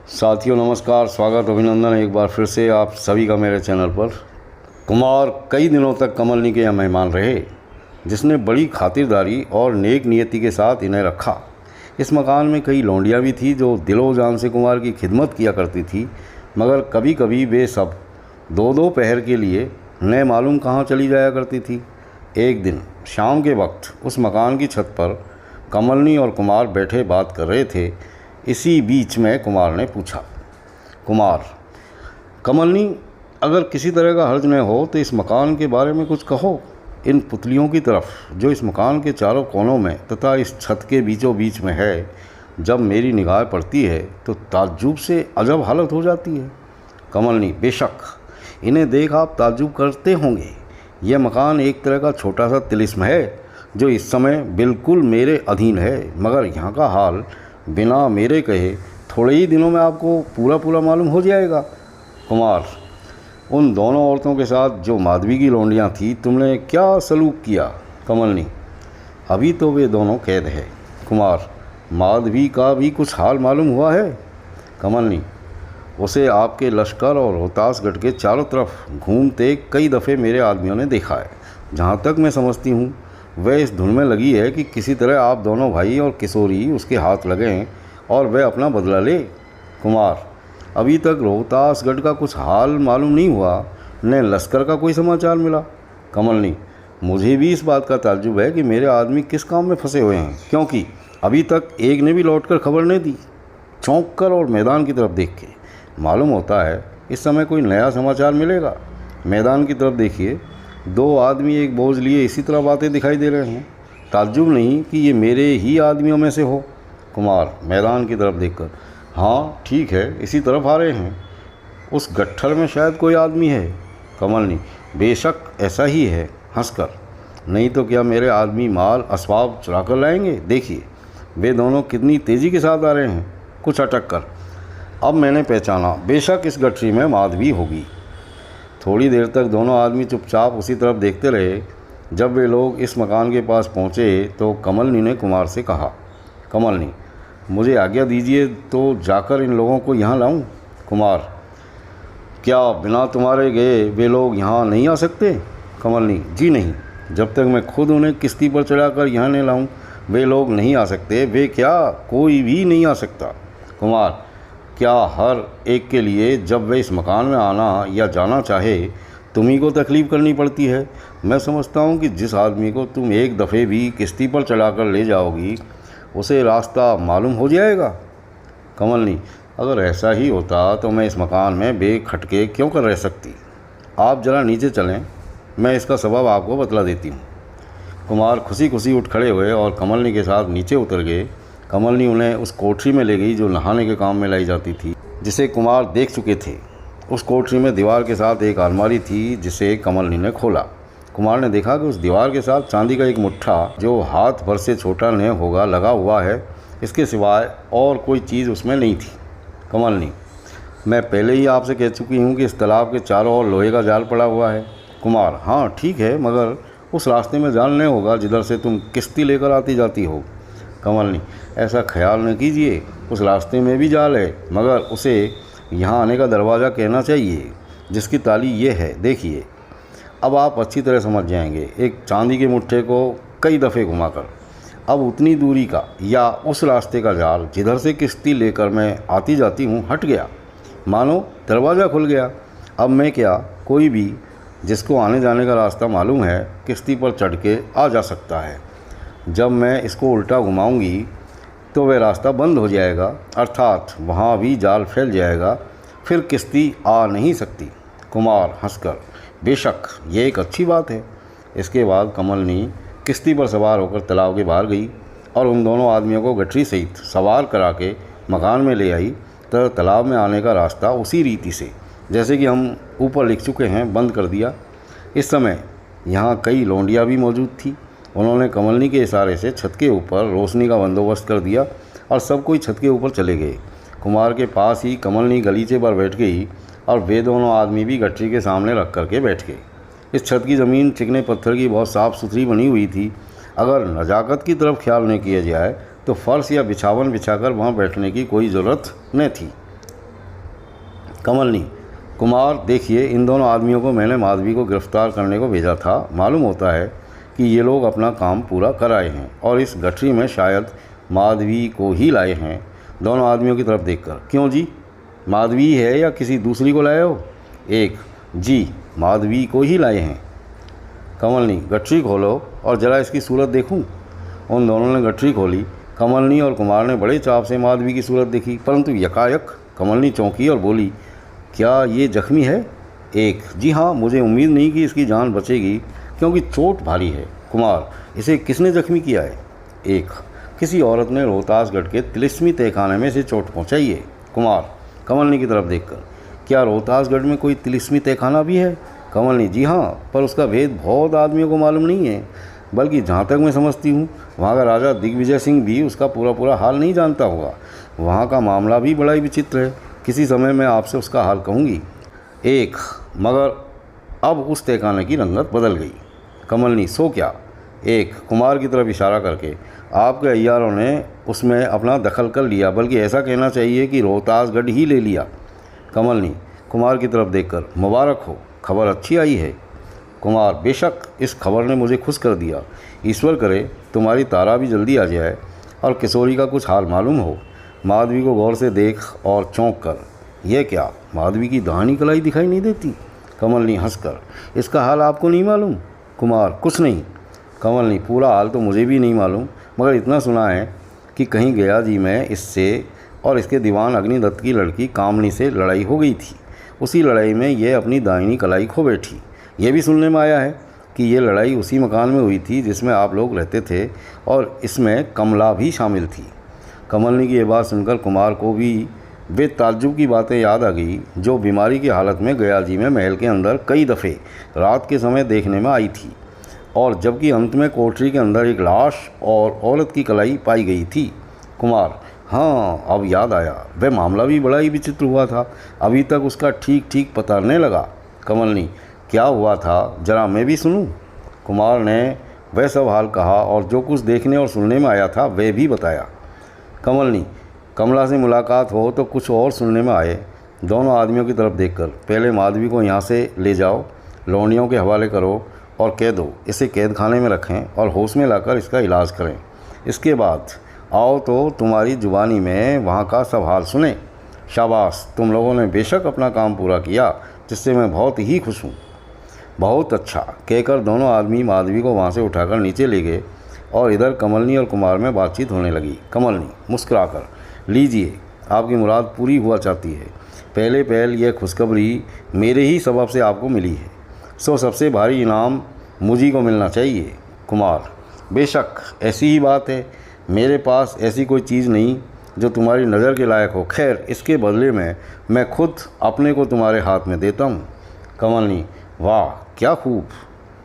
साथियों नमस्कार, स्वागत अभिनंदन एक बार फिर से आप सभी का मेरे चैनल पर। कुमार कई दिनों तक कमलनी के यहाँ मेहमान रहे, जिसने बड़ी खातिरदारी और नेक नियति के साथ इन्हें रखा। इस मकान में कई लौंडियाँ भी थी जो दिलो जान से कुमार की खिदमत किया करती थी, मगर कभी कभी वे सब दो दो पहर के लिए न मालूम कहाँ चली जाया करती थी। एक दिन शाम के वक्त उस मकान की छत पर कमलनी और कुमार बैठे बात कर रहे थे। इसी बीच में कुमार ने पूछा, कुमार, कमलनी, अगर किसी तरह का हर्ज न हो तो इस मकान के बारे में कुछ कहो। इन पुतलियों की तरफ जो इस मकान के चारों कोनों में तथा इस छत के बीचों बीच में है, जब मेरी निगाह पड़ती है तो ताज्जुब से अजब हालत हो जाती है। कमलनी, बेशक इन्हें देख आप ताज्जुब करते होंगे। यह मकान एक तरह का छोटा सा तिलिस्म है जो इस समय बिल्कुल मेरे अधीन है, मगर यहाँ का हाल बिना मेरे कहे थोड़े ही दिनों में आपको पूरा मालूम हो जाएगा। कुमार, उन दोनों औरतों के साथ जो माधवी की लौंडियाँ थी, तुमने क्या सलूक किया? कमलनी, अभी तो वे दोनों कैद है। कुमार, माधवी का भी कुछ हाल मालूम हुआ है? कमलनी, उसे आपके लश्कर और रोहतासगढ़ के चारों तरफ घूमते कई दफ़े मेरे आदमियों ने देखा है। जहाँ तक मैं समझती हूँ वह इस धुन में लगी है कि किसी तरह आप दोनों भाई और किशोरी उसके हाथ लगें और वह अपना बदला ले। कुमार, अभी तक रोहतासगढ़ का कुछ हाल मालूम नहीं हुआ, न लश्कर का कोई समाचार मिला। कमलनी, मुझे भी इस बात का ताज्जुब है कि मेरे आदमी किस काम में फंसे हुए हैं, क्योंकि अभी तक एक ने भी लौटकर खबर नहीं दी। चौंक कर और मैदान की तरफ देख के मालूम होता है इस समय कोई नया समाचार मिलेगा। मैदान की तरफ देखिए, दो आदमी एक बोझ लिए इसी तरह बातें दिखाई दे रहे हैं। ताज्जुब नहीं कि ये मेरे ही आदमियों में से हो। कुमार, मैदान की तरफ देखकर, हाँ ठीक है, इसी तरफ आ रहे हैं। उस गट्ठर में शायद कोई आदमी है। कमलनी, बेशक ऐसा ही है, हंसकर। नहीं तो क्या मेरे आदमी माल असबाब चुरा कर लाएंगे? देखिए वे दोनों कितनी तेज़ी के साथ आ रहे हैं। कुछ अटक कर, अब मैंने पहचाना, बेशक इस गठरी में माधवी होगी। थोड़ी देर तक दोनों आदमी चुपचाप उसी तरफ देखते रहे। जब वे लोग इस मकान के पास पहुँचे तो कमलनी ने कुमार से कहा, कमलनी, मुझे आज्ञा दीजिए तो जाकर इन लोगों को यहाँ लाऊं। कुमार, क्या बिना तुम्हारे गए वे लोग यहाँ नहीं आ सकते? कमलनी, जी नहीं, जब तक मैं खुद उन्हें किश्ती पर चढ़ाकर यहाँ नहीं लाऊं वे लोग नहीं आ सकते। वे क्या, कोई भी नहीं आ सकता। कुमार, क्या हर एक के लिए जब वे इस मकान में आना या जाना चाहे तुम्ही को तकलीफ़ करनी पड़ती है? मैं समझता हूँ कि जिस आदमी को तुम एक दफ़े भी किश्ती पर चढ़ाकर ले जाओगी उसे रास्ता मालूम हो जाएगा। कमलनी, अगर ऐसा ही होता तो मैं इस मकान में बेखटके क्यों कर रह सकती? आप ज़रा नीचे चलें, मैं इसका सबब आपको बतला देती हूँ। कुमार खुशी खुशी उठ खड़े हुए और कमलनी के साथ नीचे उतर गए। कमलनी उन्हें उस कोठरी में ले गई जो नहाने के काम में लाई जाती थी, जिसे कुमार देख चुके थे। उस कोठरी में दीवार के साथ एक अलमारी थी जिसे कमलनी ने खोला। कुमार ने देखा कि उस दीवार के साथ चांदी का एक मुट्ठा जो हाथ भर से छोटा नहीं होगा लगा हुआ है। इसके सिवाय और कोई चीज़ उसमें नहीं थी। कमलनी, मैं पहले ही आपसे कह चुकी हूँ कि इस तालाब के चारों ओर लोहे का जाल पड़ा हुआ है। कुमार, हाँ ठीक है, मगर उस रास्ते में जाल नहीं होगा जिधर से तुम किश्ती लेकर आती जाती हो। कमलनी, ऐसा ख्याल न कीजिए, उस रास्ते में भी जाल है, मगर उसे यहाँ आने का दरवाज़ा कहना चाहिए, जिसकी ताली ये है, देखिए। अब आप अच्छी तरह समझ जाएंगे। एक चांदी के मुट्ठे को कई दफ़े घुमाकर अब उतनी दूरी का या उस रास्ते का जाल जिधर से किश्ती लेकर मैं आती जाती हूँ हट गया, मानो दरवाज़ा खुल गया। अब मैं क्या, कोई भी जिसको आने जाने का रास्ता मालूम है किश्ती पर चढ़ के आ जा सकता है। जब मैं इसको उल्टा घुमाऊंगी तो वह रास्ता बंद हो जाएगा, अर्थात वहाँ भी जाल फैल जाएगा, फिर किश्ती आ नहीं सकती। कुमार हंसकर, बेशक ये एक अच्छी बात है। इसके बाद कमलनी किश्ती पर सवार होकर तालाब के बाहर गई और उन दोनों आदमियों को गठरी सहित सवार करा के मकान में ले आई। तो तालाब में आने का रास्ता उसी रीति से, जैसे कि हम ऊपर लिख चुके हैं, बंद कर दिया। इस समय यहाँ कई लौंडियाँ भी मौजूद थी। उन्होंने कमलनी के इशारे से छत के ऊपर रोशनी का बंदोबस्त कर दिया और सब कोई छत के ऊपर चले गए। कुमार के पास ही कमलनी गलीचे पर बैठ गई और वे दोनों आदमी भी गठरी के सामने रख करके बैठ गए। इस छत की ज़मीन चिकने पत्थर की बहुत साफ़ सुथरी बनी हुई थी। अगर नज़ाकत की तरफ ख्याल नहीं किया जाए तो फ़र्श या बिछावन बिछाकर वहाँ बैठने की कोई ज़रूरत न थी। कमलनी, कुमार देखिए, इन दोनों आदमियों को मैंने माधवी को गिरफ्तार करने को भेजा था। मालूम होता है कि ये लोग अपना काम पूरा कर आए हैं और इस गठरी में शायद माधवी को ही लाए हैं। दोनों आदमियों की तरफ देखकर, क्यों जी, माधवी है या किसी दूसरी को लाए हो? एक, जी माधवी को ही लाए हैं। कमलनी, गठरी खोलो और जरा इसकी सूरत देखूं। उन दोनों ने गठरी खोली। कमलनी और कुमार ने बड़े चाव से माधवी की सूरत देखी, परंतु यकायक कमलनी चौंकी और बोली, क्या ये जख्मी है? एक, जी हाँ, मुझे उम्मीद नहीं कि इसकी जान बचेगी क्योंकि चोट भारी है। कुमार, इसे किसने जख्मी किया है? एक, किसी औरत ने रोहतासगढ़ के तिलिस्मी तहखाने में इसे चोट पहुँचाई है। कुमार कमलनी की तरफ देखकर, क्या रोहतासगढ़ में कोई तिलिस्मी तहखाना भी है? कमलनी, जी हाँ, पर उसका भेद बहुत आदमियों को मालूम नहीं है, बल्कि जहाँ तक मैं समझती हूँ वहाँ का राजा दिग्विजय सिंह भी उसका पूरा हाल नहीं जानता होगा। वहाँ का मामला भी बड़ा ही विचित्र है। किसी समय मैं आपसे उसका हाल कहूँगी। एक, मगर अब उस तहखाने की रंगत बदल गई। कमलनी, सो क्या? एक, कुमार की तरफ इशारा करके, आपके अय्यारों ने उसमें अपना दखल कर लिया, बल्कि ऐसा कहना चाहिए कि रोहतासगढ़ ही ले लिया। कमलनी, कुमार की तरफ देखकर, मुबारक हो, खबर अच्छी आई है। कुमार, बेशक, इस खबर ने मुझे खुश कर दिया। ईश्वर करे तुम्हारी तारा भी जल्दी आ जाए और किशोरी का कुछ हाल मालूम हो। माधवी को गौर से देख और चौंक कर, यह क्या, माधवी की दाहिनी कलाई दिखाई नहीं देती? कमलनी हंसकर, इसका हाल आपको नहीं मालूम? कुमार, कुछ नहीं। कमलनी, पूरा हाल तो मुझे भी नहीं मालूम, मगर इतना सुना है कि कहीं गया जी में इससे और इसके दीवान अग्निदत्त की लड़की कामनी से लड़ाई हो गई थी। उसी लड़ाई में यह अपनी दाहिनी कलाई खो बैठी। यह भी सुनने में आया है कि ये लड़ाई उसी मकान में हुई थी जिसमें आप लोग रहते थे और इसमें कमला भी शामिल थी। कमलनी की ये बात सुनकर कुमार को भी वे ताज्जुब की बातें याद आ गई जो बीमारी की हालत में गयाजी में महल के अंदर कई दफ़े रात के समय देखने में आई थी, और जबकि अंत में कोठरी के अंदर एक लाश और औरत की कलाई पाई गई थी। कुमार, हाँ, अब याद आया, वह मामला भी बड़ा ही विचित्र हुआ था। अभी तक उसका ठीक ठीक पता नहीं लगा। कमलनी, क्या हुआ था, जरा मैं भी सुनूं? कुमार ने वह सब हाल कहा और जो कुछ देखने और सुनने में आया था वह भी बताया। कमलनी, कमला से मुलाकात हो तो कुछ और सुनने में आए। दोनों आदमियों की तरफ देखकर, पहले माधवी को यहाँ से ले जाओ, लौंडियों के हवाले करो और कह दो इसे कैद खाने में रखें और होश में लाकर इसका इलाज करें। इसके बाद आओ तो तुम्हारी जुबानी में वहाँ का सब हाल सुने। शाबाश, तुम लोगों ने बेशक अपना काम पूरा किया, जिससे मैं बहुत ही खुश हूँ। बहुत अच्छा, कहकर दोनों आदमी माधवी को वहाँ से उठाकर नीचे ले गए और इधर कमलनी और कुमार में बातचीत होने लगी। कमलनी मुस्कुराकर, लीजिए, आपकी मुराद पूरी हुआ चाहती है। पहले पहल यह खुशखबरी मेरे ही सबब से आपको मिली है, सो सबसे भारी इनाम मुझी को मिलना चाहिए। कुमार, बेशक ऐसी ही बात है, मेरे पास ऐसी कोई चीज़ नहीं जो तुम्हारी नज़र के लायक हो। खैर, इसके बदले में मैं खुद अपने को तुम्हारे हाथ में देता हूँ। कमलनी, वाह क्या खूब।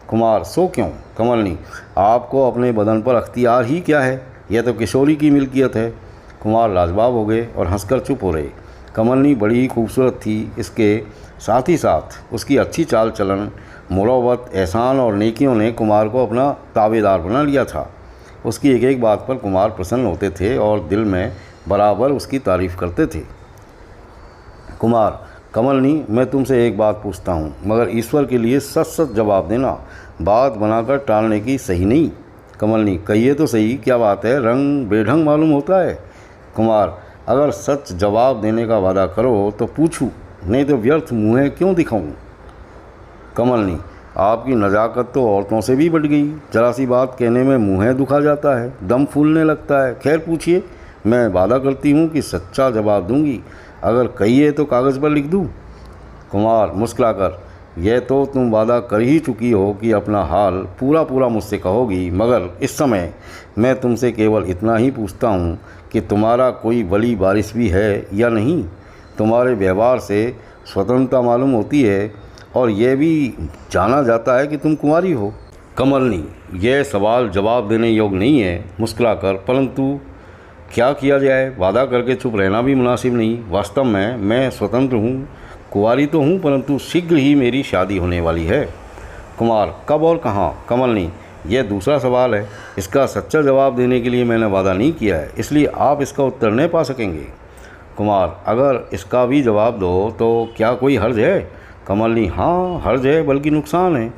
कुमार, सो क्यों? कमलनी, आपको अपने बदन पर अख्तियार ही क्या है, यह तो किशोरी की मिल्कियत है। कुमार लाजवाब हो गए और हंसकर चुप हो रहे। कमलनी बड़ी ही खूबसूरत थी, इसके साथ ही साथ उसकी अच्छी चाल चलन, मुरव्वत, एहसान और नेकियों ने कुमार को अपना ताबेदार बना लिया था। उसकी एक एक बात पर कुमार प्रसन्न होते थे और दिल में बराबर उसकी तारीफ़ करते थे। कुमार, कमलनी, मैं तुमसे एक बात पूछता हूँ, मगर ईश्वर के लिए सच सच जवाब देना, बात बनाकर टालने की सही नहीं। कमलनी, कहिए तो सही, क्या बात है, रंग बेढंग मालूम होता है। कुमार, अगर सच जवाब देने का वादा करो तो पूछूं, नहीं तो व्यर्थ मुँह क्यों दिखाऊं। कमलनी, आपकी नज़ाकत तो औरतों से भी बढ़ गई, जरा सी बात कहने में मुँह दुखा जाता है, दम फूलने लगता है। खैर पूछिए, मैं वादा करती हूँ कि सच्चा जवाब दूंगी, अगर कहिए तो कागज़ पर लिख दूँ। कुमार मुस्कुराकर, यह तो तुम वादा कर ही चुकी हो कि अपना हाल पूरा मुझसे कहोगी, मगर इस समय मैं तुमसे केवल इतना ही पूछता हूँ कि तुम्हारा कोई वली वारिस भी है या नहीं। तुम्हारे व्यवहार से स्वतंत्रता मालूम होती है और यह भी जाना जाता है कि तुम कुंवारी हो। कमलनी, यह सवाल जवाब देने योग्य नहीं है। मुस्कुराकर, परंतु क्या किया जाए, वादा करके चुप रहना भी मुनासिब नहीं। वास्तव में मैं स्वतंत्र हूँ, कुंवारी तो हूँ, परंतु शीघ्र ही मेरी शादी होने वाली है। कुमार, कब और कहाँ? कमलनी, यह दूसरा सवाल है, इसका सच्चा जवाब देने के लिए मैंने वादा नहीं किया है, इसलिए आप इसका उत्तर नहीं पा सकेंगे। कुमार, अगर इसका भी जवाब दो तो क्या कोई हर्ज है? कमलनी, हाँ हर्ज है, बल्कि नुकसान है।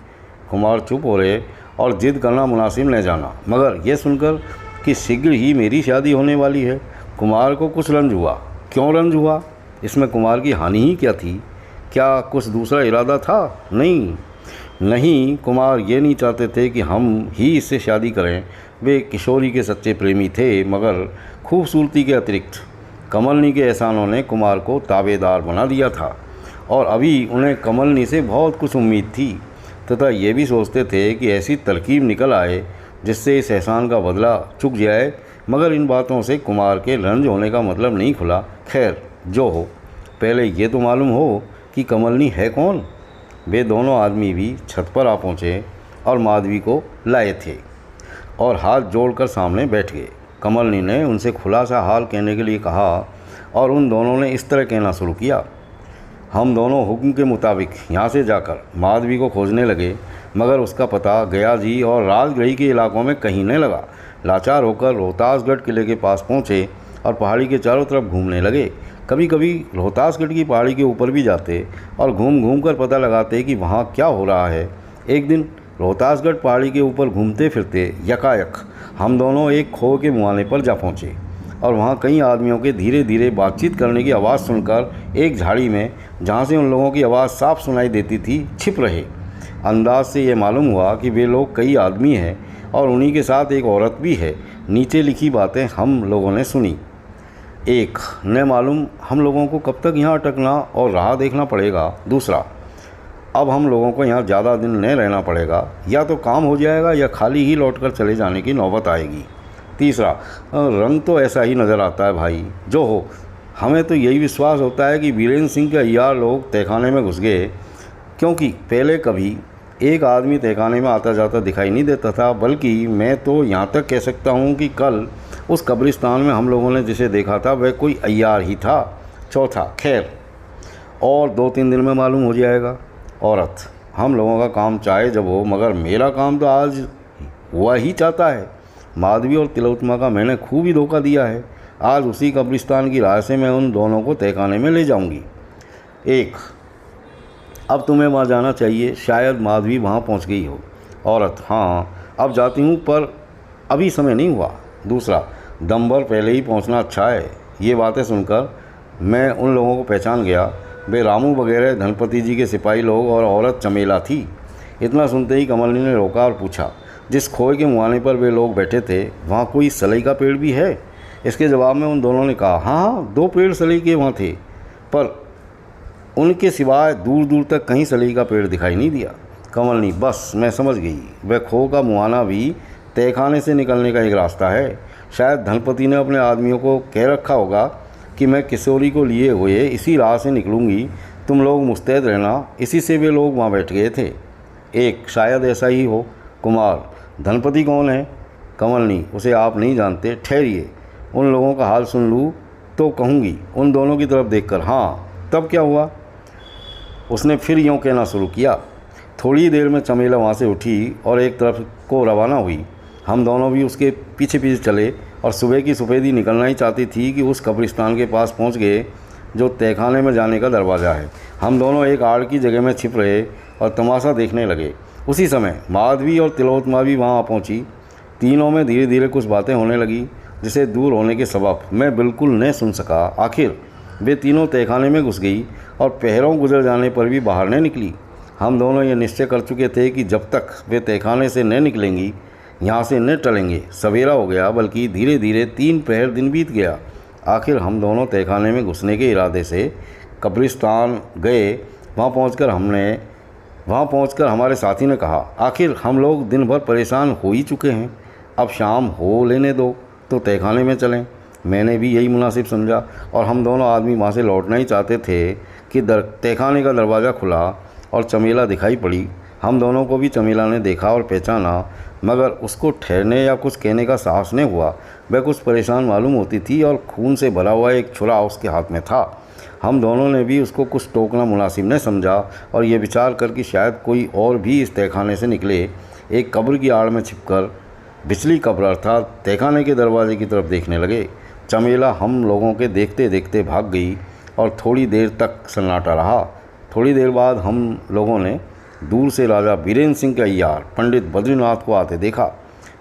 कुमार चुप हो रहे और जिद करना मुनासिब न जाना, मगर यह सुनकर कि शीघ्र ही मेरी शादी होने वाली है, कुमार को कुछ रंज हुआ। क्यों रंज हुआ? इसमें कुमार की हानि ही क्या थी? क्या कुछ दूसरा इरादा था? नहीं, कुमार ये नहीं चाहते थे कि हम ही इससे शादी करें। वे किशोरी के सच्चे प्रेमी थे, मगर खूबसूरती के अतिरिक्त कमलनी के एहसानों ने कुमार को ताबेदार बना दिया था और अभी उन्हें कमलनी से बहुत कुछ उम्मीद थी तथा ये भी सोचते थे कि ऐसी तरकीब निकल आए जिससे इस एहसान का बदला चुक जाए। मगर इन बातों से कुमार के रंज होने का मतलब नहीं खुला। खैर जो हो, पहले ये तो मालूम हो कि कमलनी है कौन। वे दोनों आदमी भी छत पर आ पहुँचे और माधवी को लाए थे और हाथ जोड़कर सामने बैठ गए। कमलनी ने उनसे खुला सा हाल कहने के लिए कहा और उन दोनों ने इस तरह कहना शुरू किया। हम दोनों हुक्म के मुताबिक यहाँ से जाकर माधवी को खोजने लगे, मगर उसका पता गया जी और राजगढ़ी के इलाकों में कहीं नहीं लगा। लाचार होकर रोहतासगढ़ किले के पास पहुँचे और पहाड़ी के चारों तरफ घूमने लगे। कभी कभी रोहतासगढ़ की पहाड़ी के ऊपर भी जाते और घूम घूम कर पता लगाते कि वहाँ क्या हो रहा है। एक दिन रोहतासगढ़ पहाड़ी के ऊपर घूमते फिरते यकायक हम दोनों एक खो के मुहाने पर जा पहुँचे और वहाँ कई आदमियों के धीरे धीरे बातचीत करने की आवाज़ सुनकर एक झाड़ी में, जहाँ से उन लोगों की आवाज़ साफ सुनाई देती थी, छिप रहे। अंदाज से ये मालूम हुआ कि वे लोग कई आदमी हैं और उन्हीं के साथ एक औरत भी है। नीचे लिखी बातें हम लोगों ने सुनी। एक, न मालूम हम लोगों को कब तक यहाँ अटकना और राह देखना पड़ेगा। दूसरा, अब हम लोगों को यहाँ ज़्यादा दिन नहीं रहना पड़ेगा, या तो काम हो जाएगा या खाली ही लौटकर चले जाने की नौबत आएगी। तीसरा, रंग तो ऐसा ही नज़र आता है भाई। जो हो, हमें तो यही विश्वास होता है कि बीरेंद्र सिंह के अय्यार लोग तहखाने में घुस गए, क्योंकि पहले कभी एक आदमी तहखाने में आता जाता दिखाई नहीं देता था, बल्कि मैं तो यहाँ तक कह सकता हूँ कि कल उस कब्रिस्तान में हम लोगों ने जिसे देखा था वह कोई अय्यार ही था। चौथा, खैर और 2-3 दिन में मालूम हो जाएगा। औरत, हम लोगों का काम चाहे जब हो, मगर मेरा काम तो आज हुआ ही चाहता है। माधवी और तिलोत्तमा का मैंने खूब ही धोखा दिया है। आज उसी कब्रिस्तान की राह से मैं उन दोनों को तहखाने में ले जाऊंगी। एक, अब तुम्हें वहाँ जाना चाहिए, शायद माधवी वहाँ पहुँच गई हो। औरत, हाँ अब जाती हूँ, पर अभी समय नहीं हुआ। दूसरा, दम भर पहले ही पहुँचना अच्छा है। ये बातें सुनकर मैं उन लोगों को पहचान गया। वे रामू वगैरह धनपति जी के सिपाही लोग और औरत चमेला थी। इतना सुनते ही कमलनी ने रोका और पूछा, जिस खोए के मुहाने पर वे लोग बैठे थे वहाँ कोई सलई का पेड़ भी है? इसके जवाब में उन दोनों ने कहा, हाँ 2 पेड़ सलई के वहाँ थे, पर उनके सिवाय दूर दूर तक कहीं सलई का पेड़ दिखाई नहीं दिया। कमलनी, बस मैं समझ गई, वह खो का मुहाना भी तहखाने से निकलने का एक रास्ता है। शायद धनपति ने अपने आदमियों को कह रखा होगा कि मैं किशोरी को लिए हुए इसी राह से निकलूँगी, तुम लोग मुस्तैद रहना। इसी से वे लोग वहाँ बैठ गए थे। एक, शायद ऐसा ही हो। कुमार, धनपति कौन है? कमलनी, उसे आप नहीं जानते, ठहरिए, उन लोगों का हाल सुन लूँ तो कहूँगी। उन दोनों की तरफ देखकर, हाँ तब क्या हुआ? उसने फिर यूँ कहना शुरू किया। थोड़ी देर में चमेला वहाँ से उठी और एक तरफ को रवाना हुई। हम दोनों भी उसके पीछे पीछे चले और सुबह की सफ़ेदी निकलना ही चाहती थी कि उस कब्रिस्तान के पास पहुँच गए जो तहखाने में जाने का दरवाज़ा है। हम दोनों एक आड़ की जगह में छिप रहे और तमाशा देखने लगे। उसी समय माधवी और तिलोत्तमा भी वहाँ आ पहुँची। तीनों में धीरे धीरे कुछ बातें होने लगी जिसे दूर होने के सबब मैं बिल्कुल नहीं सुन सका। आखिर वे तीनों तहखाने में घुस गई और पहरों गुजर जाने पर भी बाहर नहीं निकली। हम दोनों ये निश्चय कर चुके थे कि जब तक वे तहखाने से न निकलेंगी, यहाँ से न टलेंगे। सवेरा हो गया, बल्कि धीरे धीरे 3 पहर दिन बीत गया। आखिर हम दोनों तहखाने में घुसने के इरादे से कब्रिस्तान गए। वहाँ पहुँचकर हमारे साथी ने कहा, आखिर हम लोग दिन भर परेशान हो ही चुके हैं, अब शाम हो लेने दो तो तहखाने में चलें। मैंने भी यही मुनासिब समझा और हम दोनों आदमी वहाँ से लौटना ही चाहते थे कि तहखाने का दरवाज़ा खुला और चमेला दिखाई पड़ी। हम दोनों को भी चमेला ने देखा और पहचाना, मगर उसको ठहरने या कुछ कहने का साहस नहीं हुआ। वह कुछ परेशान मालूम होती थी और खून से भरा हुआ एक छुरा उसके हाथ में था। हम दोनों ने भी उसको कुछ टोकना मुनासिब नहीं समझा और ये विचार कर कि शायद कोई और भी इस तहखाने से निकले, एक कब्र की आड़ में छिपकर बिचली कब्र अर्थात तहखाने के दरवाजे की तरफ देखने लगे। चमेला हम लोगों के देखते देखते भाग गई और थोड़ी देर तक सन्नाटा रहा। थोड़ी देर बाद हम लोगों ने दूर से राजा बीरेंद्र सिंह के अय्यार पंडित बद्रीनाथ को आते देखा।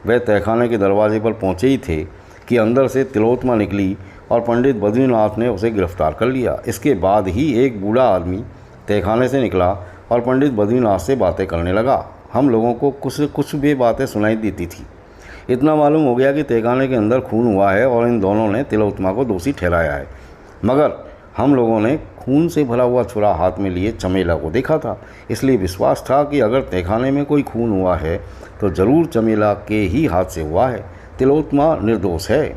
वह तहखाने के दरवाजे पर पहुँचे ही थे कि अंदर से तिलोत्मा निकली और पंडित बद्रीनाथ ने उसे गिरफ्तार कर लिया। इसके बाद ही एक बूढ़ा आदमी तहखाने से निकला और पंडित बद्रीनाथ से बातें करने लगा। हम लोगों को कुछ भी बातें सुनाई देती थी। इतना मालूम हो गया कि तहखाने के अंदर खून हुआ है और इन दोनों ने तिलोत्मा को दोषी ठहराया है। मगर हम लोगों ने खून से भरा हुआ छुरा हाथ में लिए चमेला को देखा था, इसलिए विश्वास था कि अगर तहखाने में कोई खून हुआ है तो ज़रूर चमेला के ही हाथ से हुआ है। तिलोत्मा निर्दोष है।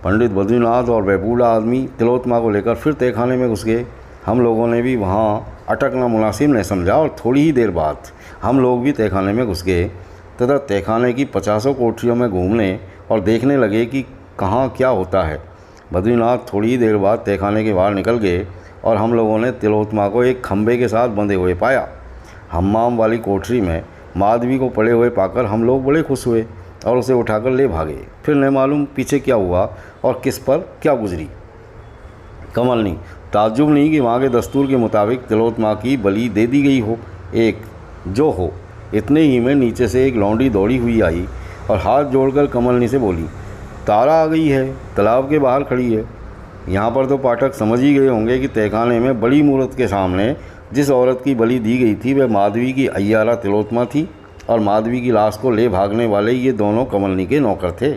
पंडित बद्रीनाथ और वह बूढ़ा आदमी तिलोत्मा को लेकर फिर तहखाने में घुस गए। हम लोगों ने भी वहाँ अटकना मुनासिब नहीं समझा और थोड़ी ही देर बाद हम लोग भी तहखाने में घुस गए तथा तहखाने की 50 कोठरियों में घूमने और देखने लगे कि कहाँ क्या होता है। बद्रीनाथ थोड़ी ही देर बाद तहखाने के बाहर निकल गए और हम लोगों ने तिलोत्मा को एक खंभे के साथ बंधे हुए पाया। हम्माम वाली कोठरी में माधवी को पड़े हुए पाकर हम लोग बड़े खुश हुए और उसे उठाकर ले भागे। फिर न मालूम पीछे क्या हुआ और किस पर क्या गुजरी। कमलनी, ताज्जुब नहीं कि वहाँ के दस्तूर के मुताबिक तिलोत्मा की बलि दे दी गई हो। एक जो हो। इतने ही में नीचे से एक लौंडी दौड़ी हुई आई और हाथ जोड़कर कमलनी से बोली, तारा आ गई है, तालाब के बाहर खड़ी है। यहाँ पर तो पाठक समझ ही गए होंगे कि तहखाने में बड़ी मूर्त के सामने जिस औरत की बलि दी गई थी वह माधवी की अय्यारा तिलोत्मा थी और माधवी की लाश को ले भागने वाले ये दोनों कमलनी के नौकर थे।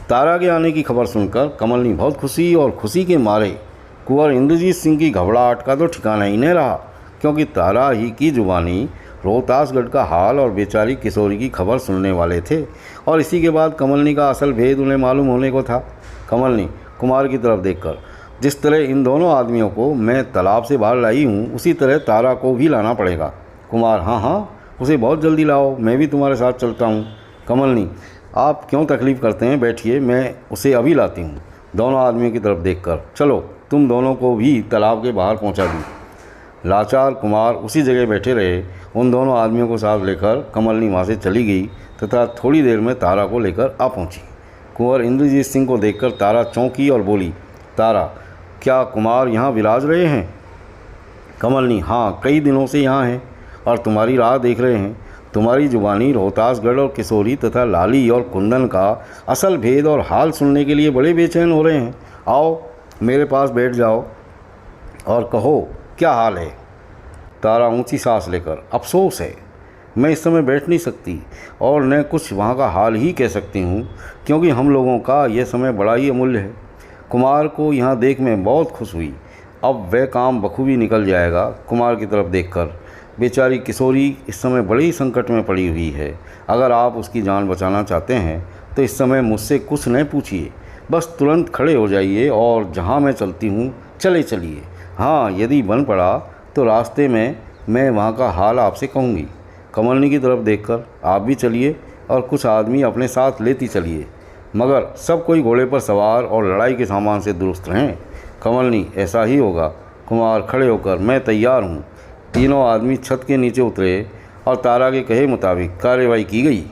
तारा के आने की खबर सुनकर कमलनी बहुत खुशी और खुशी के मारे कुंवर इंद्रजीत सिंह की घबराहट का तो ठिकाना ही नहीं रहा, क्योंकि तारा ही की जुबानी रोहतासगढ़ का हाल और बेचारी किशोरी की खबर सुनने वाले थे और इसी के बाद कमलनी का असल भेद उन्हें मालूम होने को था। कमलनी कुमार की तरफ देखकर, जिस तरह इन दोनों आदमियों को मैं तालाब से बाहर लाई हूँ उसी तरह तारा को भी लाना पड़ेगा। कुमार, हाँ हाँ, उसे बहुत जल्दी लाओ, मैं भी तुम्हारे साथ चलता हूँ। कमलनी, आप क्यों तकलीफ़ करते हैं, बैठिए, मैं उसे अभी लाती हूँ। दोनों आदमियों की तरफ देखकर, चलो तुम दोनों को भी तालाब के बाहर पहुँचा दूँ। लाचार कुमार उसी जगह बैठे रहे। उन दोनों आदमियों को साथ लेकर कमलनी वहाँ से चली गई तथा थोड़ी देर में तारा को लेकर आ पहुँची। कुंवर इंद्रजीत सिंह को देखकर तारा चौंकी और बोली, तारा, क्या कुमार यहाँ विराज रहे हैं? कमलनी, हाँ, कई दिनों से यहाँ हैं और तुम्हारी राह देख रहे हैं। तुम्हारी जुबानी रोहतासगढ़ और किशोरी तथा लाली और कुंदन का असल भेद और हाल सुनने के लिए बड़े बेचैन हो रहे हैं। आओ मेरे पास बैठ जाओ और कहो क्या हाल है। तारा ऊंची सांस लेकर, अफसोस है, मैं इस समय बैठ नहीं सकती और न कुछ वहाँ का हाल ही कह सकती हूँ, क्योंकि हम लोगों का यह समय बड़ा ही अमूल्य है। कुमार को यहाँ देख मैं बहुत खुश हुई। अब वह काम बखूबी निकल जाएगा। कुमार की तरफ देखकर, बेचारी किशोरी इस समय बड़े ही संकट में पड़ी हुई है। अगर आप उसकी जान बचाना चाहते हैं तो इस समय मुझसे कुछ न पूछिए, बस तुरंत खड़े हो जाइए और जहाँ मैं चलती हूँ चले चलिए। हाँ, यदि बन पड़ा तो रास्ते में मैं वहाँ का हाल आपसे कहूँगी। कमलनी की तरफ देखकर, आप भी चलिए और कुछ आदमी अपने साथ लेती चलिए, मगर सब कोई घोड़े पर सवार और लड़ाई के सामान से दुरुस्त रहें। कमलनी, ऐसा ही होगा। कुमार खड़े होकर, मैं तैयार हूँ। तीनों आदमी छत के नीचे उतरे और तारा के कहे मुताबिक कार्रवाई की गई।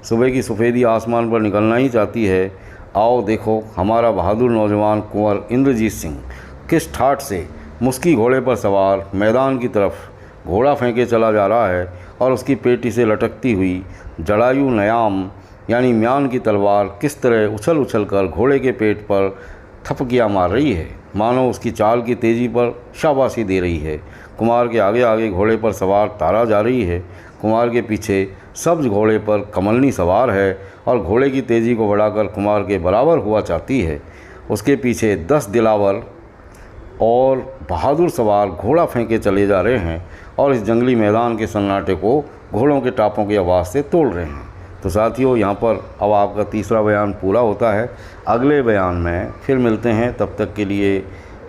सुबह की सफ़ेदी आसमान पर निकलना ही चाहती है। आओ देखो, हमारा बहादुर नौजवान कुंवर इंद्रजीत सिंह किस ठाठ से मुस्की घोड़े पर सवार मैदान की तरफ घोड़ा फेंके चला जा रहा है और उसकी पेटी से लटकती हुई जड़ायु नयाम यानी म्यान की तलवार किस तरह उछल उछल कर घोड़े के पेट पर थपकियाँ मार रही है, मानो उसकी चाल की तेज़ी पर शाबाशी दे रही है। कुमार के आगे आगे घोड़े पर सवार तारा जा रही है। कुमार के पीछे सब्ज घोड़े पर कमलनी सवार है और घोड़े की तेज़ी को बढ़ाकर कुमार के बराबर हुआ चाहती है। उसके पीछे 10 दिलावर और बहादुर सवार घोड़ा फेंके चले जा रहे हैं और इस जंगली मैदान के सन्नाटे को घोड़ों के टापों की आवाज़ से तोड़ रहे हैं। तो साथियों, यहाँ पर अब आपका तीसरा बयान पूरा होता है। अगले बयान में फिर मिलते हैं, तब तक के लिए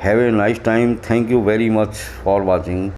have a nice time. Thank you very much for watching.